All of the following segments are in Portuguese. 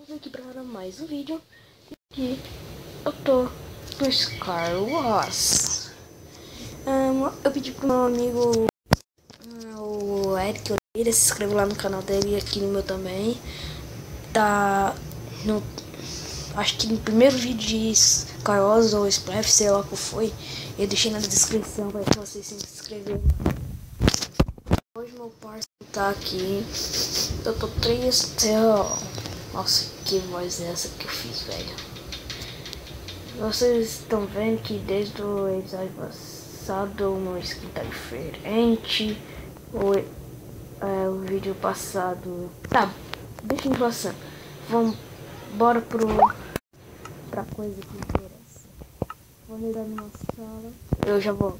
vim aqui para mais um vídeo. E eu tô no Star Wars. Eu pedi pro meu amigo o Eric Oliveira se inscrever lá no canal dele e aqui no meu também. Tá no, acho que no primeiro vídeo de Star Wars ou Splash, sei lá qual foi. Eu deixei na descrição para que vocês se inscreverem. Hoje meu parceiro tá aqui. Eu tô triste. Nossa, que voz é essa que eu fiz, velho? Vocês estão vendo que desde o episódio passado o meu skin tá diferente. O vídeo passado. Tá, deixa eu passar. Vamos bora pra coisa que interessa. Vou ligar numa sala. Eu já volto.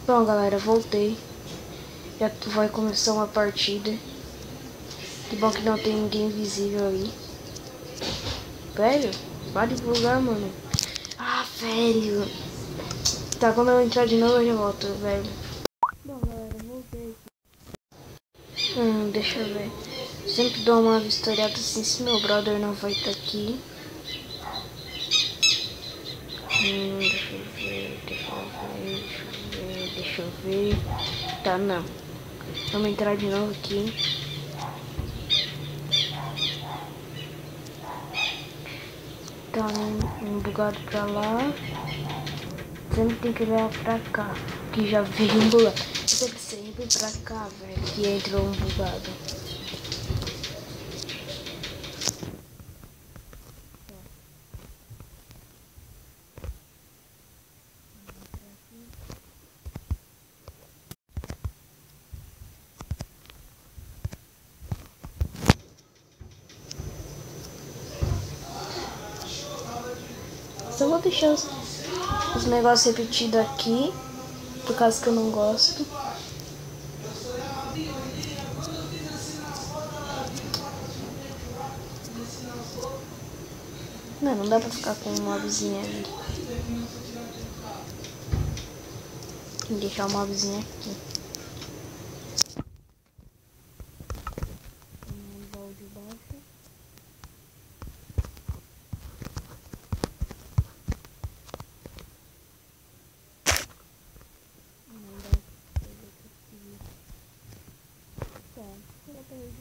Bom, galera, voltei. Já vai começar uma partida. Que bom que não tem ninguém visível aí. Velho, para de bugar, mano. Ah, velho. Tá, quando eu entrar de novo eu já volto, velho. Bom, galera, voltei aqui. Deixa eu ver. Sempre dou uma vistoriada assim se meu brother não vai estar aqui. Deixa eu ver. Tá, não. Vamos entrar de novo aqui. Tá um bugado pra lá. Sempre tem que olhar pra cá, que já veio um bugado. Sempre pra cá, velho, que entrou um bugado. Só vou deixar os negócios repetidos aqui, por causa que eu não gosto. Não dá pra ficar com uma mobzinha ali. Tem que deixar o mobzinho aqui. De baixo.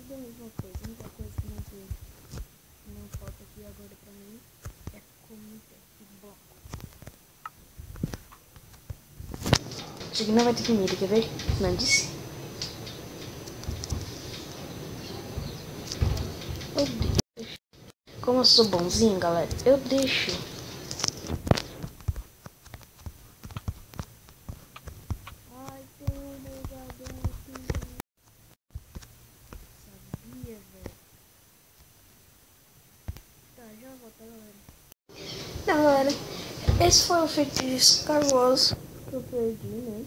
Da mesma coisa, a única coisa que não falta aqui agora pra mim é comida e bloco. Isso aqui não vai ter comida, quer ver? Não disse? Eu deixo. Como eu sou bonzinho, galera, eu deixo. Ai, tem um jogador aqui. Sabia, velho. Tá, já volta, galera. Não, galera, esse foi o feito de Star Wars que eu perdi, né?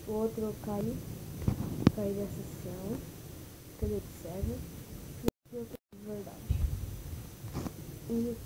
O outro eu caí da sessão, que ele observa, e eu tenho verdade. E